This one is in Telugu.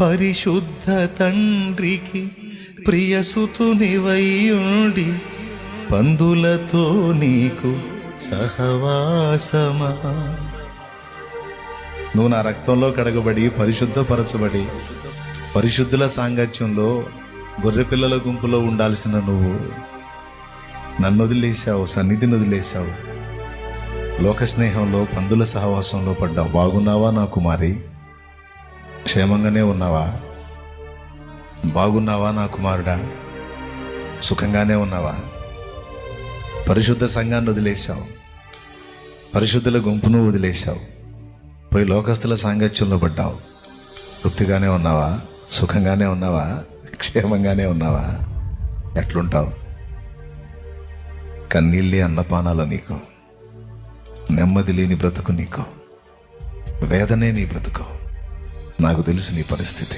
పరిశుద్ధ తండ్రికి ప్రియసుతునివైయుండి పందులతో నీకు సహవాసమా. నువ్వు నా రక్తంలో కడగబడి పరిశుద్ధపరచబడి పరిశుద్ధుల సాంగత్యంలో గొర్రెపిల్లల గుంపులో ఉండాల్సిన నువ్వు నన్ను వదిలేశావు, సన్నిధిని వదిలేశావు, లోక స్నేహంలో పందుల సహవాసంలో పడ్డావు. బాగున్నావా నా కుమారి? క్షేమంగానే ఉన్నావా? బాగున్నావా నా కుమారుడా? సుఖంగానే ఉన్నావా? పరిశుద్ధ సంఘాన్ని వదిలేశావు, పరిశుద్ధుల గుంపును వదిలేశావు, పోయి లోకస్తుల సాంగత్యంలో పడ్డావు. తృప్తిగానే ఉన్నావా? సుఖంగానే ఉన్నావా? క్షేమంగానే ఉన్నావా? ఎట్లుంటావు? కన్నీళ్ళే అన్నపానాల నీకు, నెమ్మది లేని బ్రతుకు నీకు, వేదనే నీ బ్రతుకు. నాకు తెలుసు నీ పరిస్థితి.